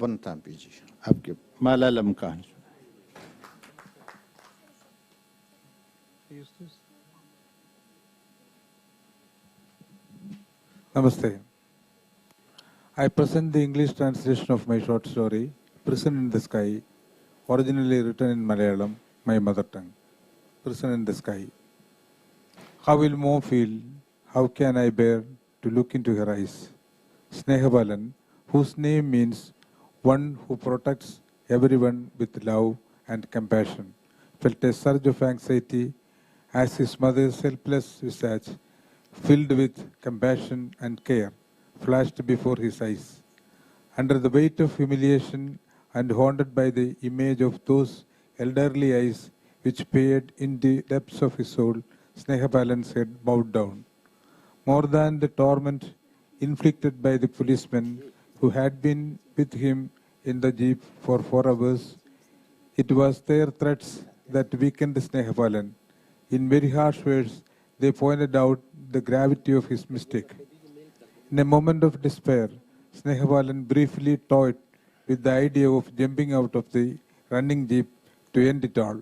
One थांपी जी, आपके मलयालम कहानी। Namaste. I present the English translation of my short story, Prison in the Sky, originally written in Malayalam, my mother tongue. Prison in the Sky. How will Mo feel? How can I bear to look into her eyes? Snehabalan, whose name means one who protects everyone with love and compassion, felt a surge of anxiety as his mother's helpless visage, filled with compassion and care, flashed before his eyes. Under the weight of humiliation and haunted by the image of those elderly eyes which peered in the depths of his soul, Snehabalan's head bowed down. More than the torment inflicted by the policemen who had been with him in the jeep for 4 hours, it was their threats that weakened Snehabalan. In very harsh words, they pointed out the gravity of his mistake. In a moment of despair, Snehabalan briefly toyed with the idea of jumping out of the running jeep to end it all.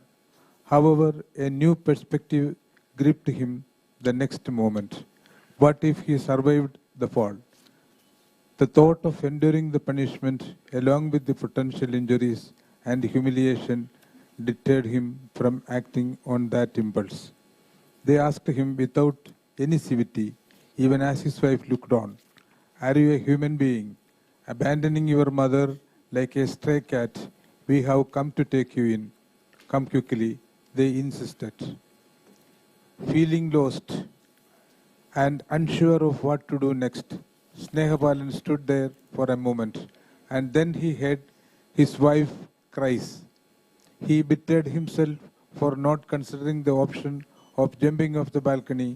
However, a new perspective gripped him the next moment. What if he survived the fall? The thought of enduring the punishment, along with the potential injuries and humiliation, deterred him from acting on that impulse. They asked him without any civility, even as his wife looked on, "Are you a human being? Abandoning your mother like a stray cat, we have come to take you in. Come quickly," they insisted. Feeling lost and unsure of what to do next, Snehabalan stood there for a moment, and then he heard his wife cries. He bettered himself for not considering the option of jumping off the balcony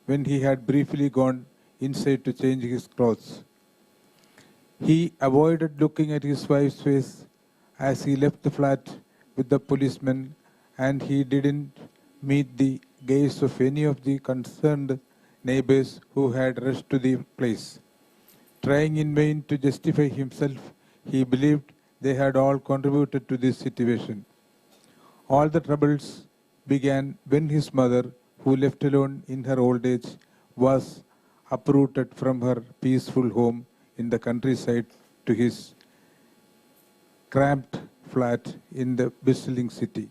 when he had briefly gone inside to change his clothes. He avoided looking at his wife's face as he left the flat with the policeman, and he didn't meet the gaze of any of the concerned neighbors who had rushed to the place. Trying in vain to justify himself, he believed they had all contributed to this situation. All the troubles began when his mother, who left alone in her old age, was uprooted from her peaceful home in the countryside to his cramped flat in the bustling city.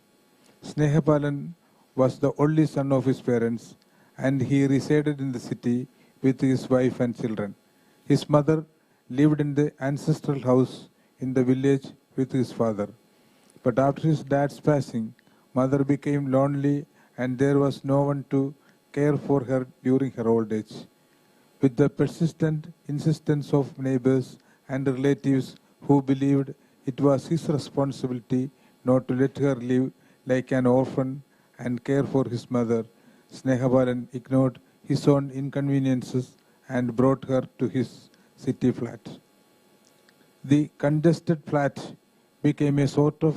Snehapalan was the only son of his parents, and he resided in the city with his wife and children. His mother lived in the ancestral house in the village with his father. But after his dad's passing, mother became lonely and there was no one to care for her during her old age. With the persistent insistence of neighbors and relatives who believed it was his responsibility not to let her live like an orphan and care for his mother, Snehabalan ignored his own inconveniences and brought her to his city flat. The congested flat became a sort of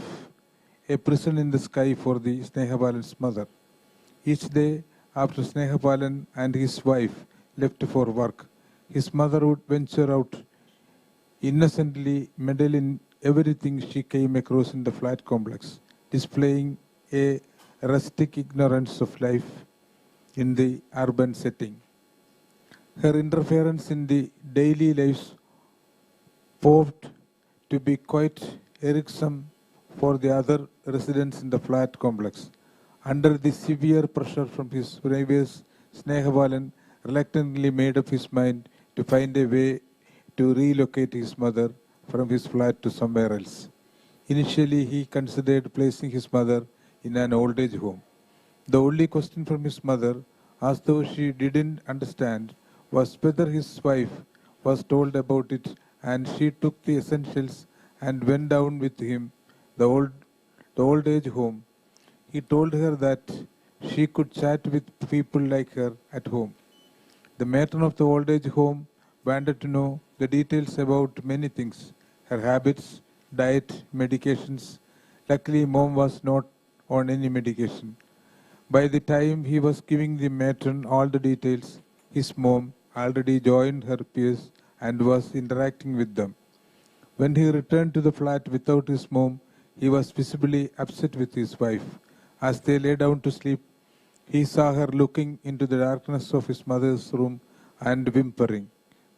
a prison in the sky for the Snehabalan's mother. Each day after Snehabalan and his wife left for work, his mother would venture out, innocently meddle in everything she came across in the flat complex, displaying a rustic ignorance of life in the urban setting. Her interference in the daily lives proved to be quite irksome for the other residents in the flat complex. Under the severe pressure from his neighbors, Snehabalan reluctantly made up his mind to find a way to relocate his mother from his flat to somewhere else. Initially, he considered placing his mother in an old age home. The only question from his mother, as though she didn't understand, was whether his wife was told about it, and she took the essentials and went down with him the old age home. He told her that she could chat with people like her at home. The matron of the old age home wanted to know the details about many things, her habits, diet, medications. Luckily, mom was not on any medication. By the time he was giving the matron all the details, his mom already joined her peers and was interacting with them. When he returned to the flat without his mom, he was visibly upset with his wife. As they lay down to sleep, he saw her looking into the darkness of his mother's room and whimpering.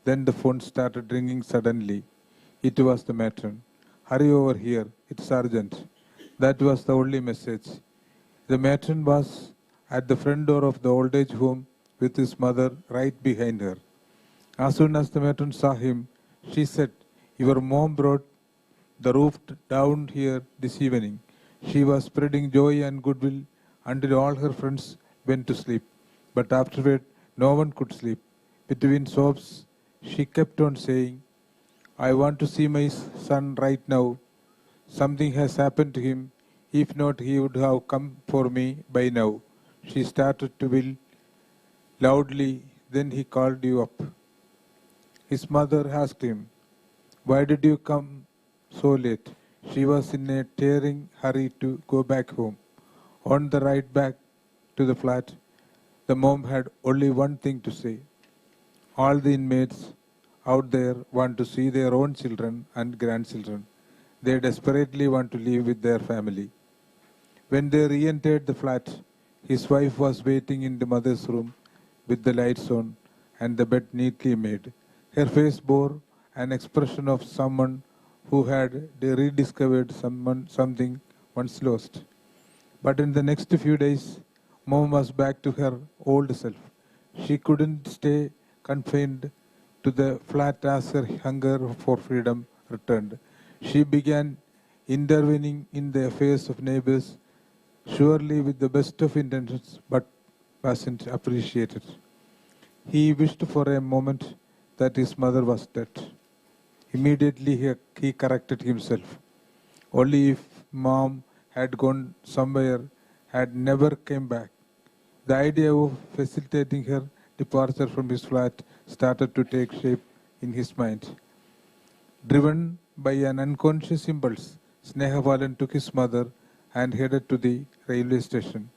Then the phone started ringing suddenly. It was the matron. "Hurry over here, it's urgent." That was the only message. The matron was at the front door of the old age home with his mother right behind her. As soon as the matron saw him, she said, "Your mom brought the roof down here this evening." She was spreading joy and goodwill until all her friends went to sleep. But afterward, no one could sleep. Between sobs, she kept on saying, "I want to see my son right now. Something has happened to him. If not, he would have come for me by now." She started to wail loudly. "Then he called you up?" His mother asked him, "Why did you come so late?" She was in a tearing hurry to go back home. On the ride back to the flat, the mom had only one thing to say. "All the inmates out there want to see their own children and grandchildren. They desperately want to live with their family." When they re-entered the flat, his wife was waiting in the mother's room with the lights on and the bed neatly made. Her face bore an expression of someone who had rediscovered something once lost. But in the next few days, Mom was back to her old self. She couldn't stay confined to the flat as her hunger for freedom returned. She began intervening in the affairs of neighbors, surely with the best of intentions, but wasn't appreciated. He wished for a moment that his mother was dead. Immediately he corrected himself. Only if Mom had gone somewhere, had never came back. The idea of facilitating her departure from his flat started to take shape in his mind. Driven by an unconscious impulse, Snehapalan took his mother and headed to the railway station.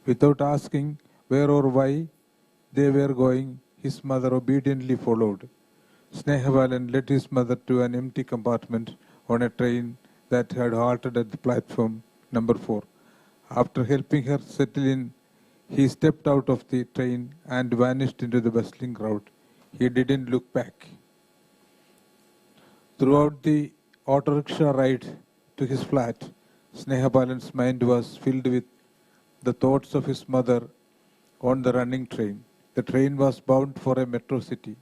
Without asking where or why they were going, his mother obediently followed. Snehapalan led his mother to an empty compartment on a train that had halted at the platform number 4. After helping her settle in, he stepped out of the train and vanished into the bustling crowd. He didn't look back. Throughout the auto rickshaw ride to his flat, Snehapalan's mind was filled with the thoughts of his mother on the running train. The train was bound for a metro city.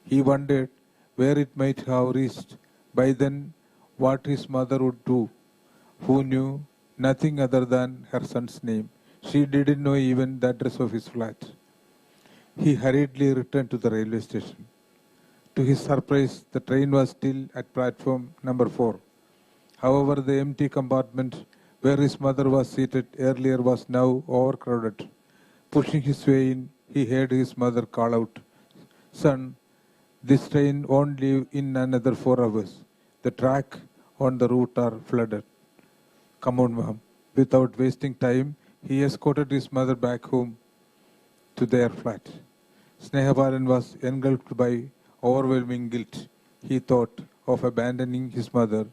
He wondered where it might have reached. By then, what his mother would do, who knew nothing other than her son's name. She didn't know even the address of his flat. He hurriedly returned to the railway station. To his surprise, the train was still at platform number 4. However, the empty compartment where his mother was seated earlier was now overcrowded. Pushing his way in, he heard his mother call out, "Son, this train won't leave in another 4 hours. The track on the route are flooded. Come on, Mom." Without wasting time, he escorted his mother back home to their flat. Snehapalan was engulfed by overwhelming guilt. He thought of abandoning his mother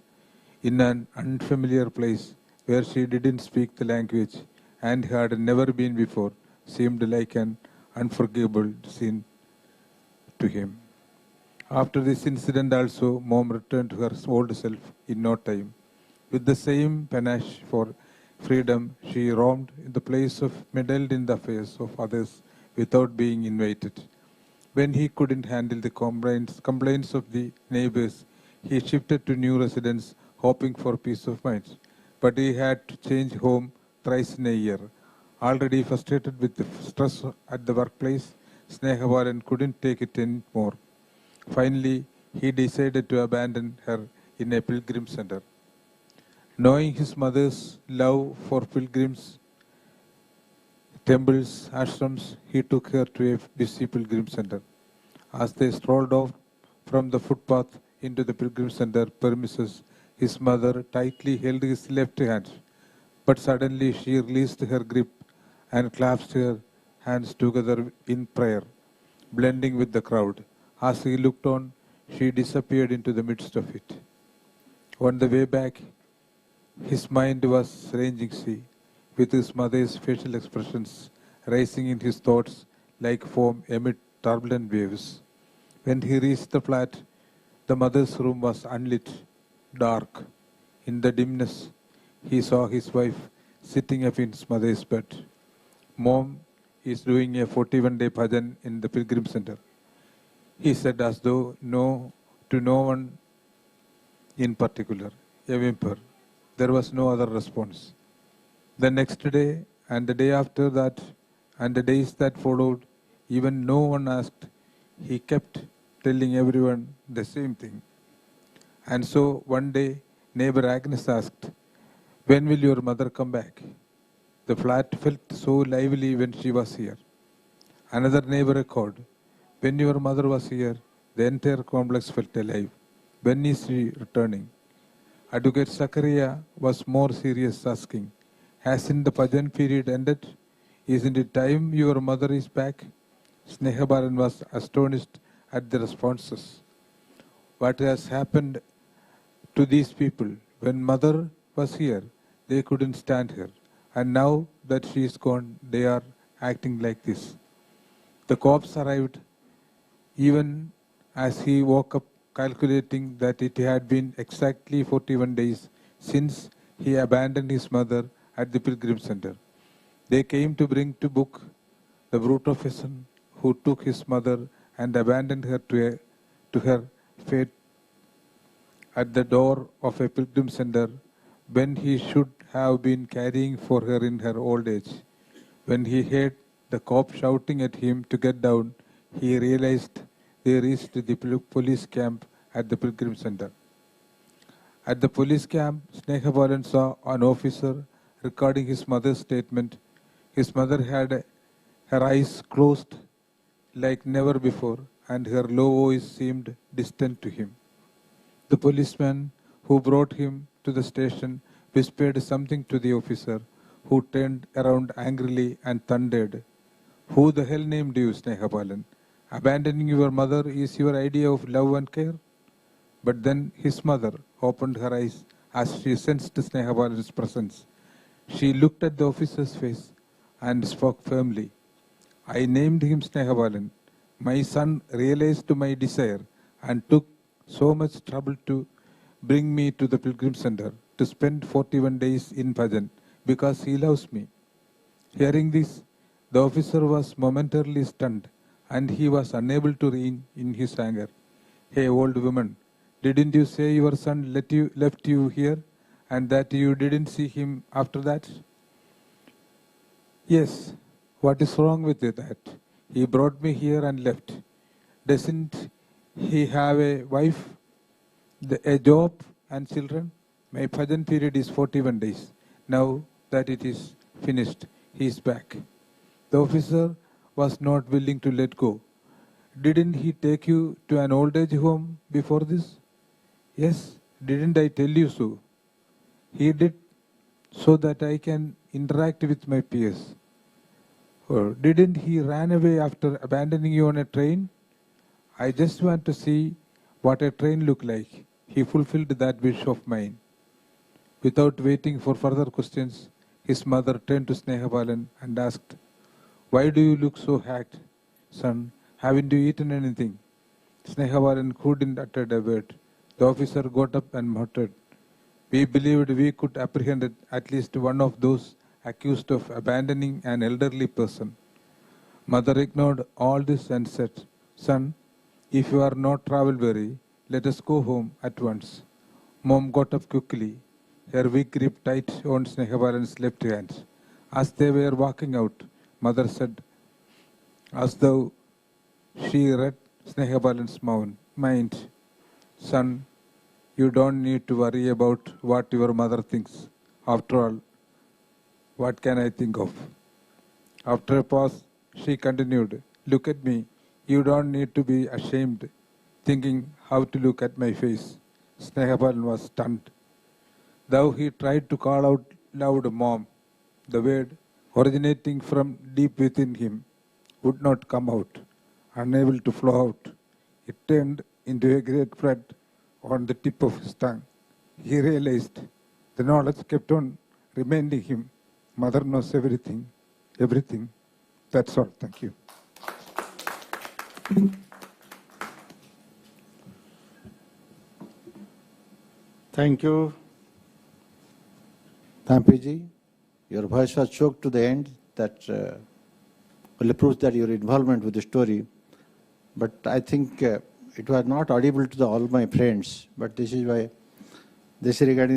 in an unfamiliar place where she didn't speak the language and had never been before. Seemed like an unforgivable sin to him. After this incident also, Mom returned to her old self in no time. With the same panache for freedom, she roamed in the place of meddled in the affairs of others without being invited. When he couldn't handle the complaints of the neighbors, he shifted to new residence, hoping for peace of mind. But he had to change home thrice in a year. Already frustrated with the stress at the workplace, Snehapalan couldn't take it anymore. Finally, he decided to abandon her in a pilgrim center. Knowing his mother's love for pilgrims, temples, ashrams, he took her to a busy pilgrim center. As they strolled off from the footpath into the pilgrim center premises, his mother tightly held his left hand. But suddenly she released her grip and clasped her hands together in prayer, blending with the crowd. As he looked on, she disappeared into the midst of it. On the way back, his mind was ranging sea, with his mother's facial expressions rising in his thoughts like foam amid turbulent waves. When he reached the flat, the mother's room was unlit, dark. In the dimness, he saw his wife sitting up in his mother's bed. Mom is doing a 41-day bhajan in the pilgrim center. He said as though to no one in particular, a whimper. There was no other response. The next day and the day after that and the days that followed, even no one asked. He kept telling everyone the same thing. And so one day, neighbor Agnes asked, "When will your mother come back?" The flat felt so lively when she was here. Another neighbor echoed, "When your mother was here, the entire complex felt alive. When is she returning?" Advocate Zakaria was more serious, asking, "Hasn't the bhajan period ended? Isn't it time your mother is back?" Snehabalan was astonished at the responses. What has happened to these people? When mother was here, they couldn't stand her. And now that she is gone, they are acting like this. The cops arrived even as he woke up, calculating that it had been exactly 41 days since he abandoned his mother at the pilgrim center. They came to bring to book the brute of a son who took his mother and abandoned her to her fate at the door of a pilgrim center when he should have been caring for her in her old age. When he heard the cop shouting at him to get down, he realized they reached the police camp at the pilgrim center. At the police camp, Snehabalan saw an officer recording his mother's statement. His mother had her eyes closed like never before, and her low voice seemed distant to him. The policeman who brought him to the station whispered something to the officer, who turned around angrily and thundered, "Who the hell named you, Snehabalan? Abandoning your mother is your idea of love and care?" But then his mother opened her eyes as she sensed Snehabalan's presence. She looked at the officer's face and spoke firmly. "I named him Snehabalan. My son realized my desire and took so much trouble to bring me to the pilgrim center to spend 41 days in bhajan because he loves me." Hearing this, the officer was momentarily stunned and he was unable to rein in his anger. "Hey, old woman, didn't you say your son left you here and that you didn't see him after that?" "Yes, what is wrong with that? He brought me here and left. Doesn't he have a wife, a job and children? My bhajan period is 41 days. Now that it is finished, he is back." The officer was not willing to let go. "Didn't he take you to an old age home before this?" "Yes, didn't I tell you so?" "He did, so that I can interact with my peers." "Or didn't he ran away after abandoning you on a train?" "I just want to see what a train looked like. He fulfilled that wish of mine." Without waiting for further questions, his mother turned to Snehabalan and asked, "Why do you look so hacked, son? Haven't you eaten anything?" Snehabalan couldn't utter a word. The officer got up and muttered, "We believed we could apprehend at least one of those accused of abandoning an elderly person." Mother ignored all this and said, "Son, if you are not travel weary, let us go home at once." Mom got up quickly, her wig grip tight on Snehabalan's left hand. As they were walking out, Mother said, as though she read Snehabalan's mind, "Son, you don't need to worry about what your mother thinks. After all, what can I think of?" After a pause, she continued, "Look at me. You don't need to be ashamed, thinking how to look at my face." Snehabalan was stunned. Though he tried to call out loud, "Mom," the word, originating from deep within him, would not come out. Unable to flow out, it turned into a great flood on the tip of his tongue. he realized the knowledge kept on reminding him, Mother knows everything, everything. That's all. Thank you. Thank you, Thampiji. Your voice was choked to the end. That only proves that your involvement with the story. But I think it was not audible to all my friends. But this is why this is regarding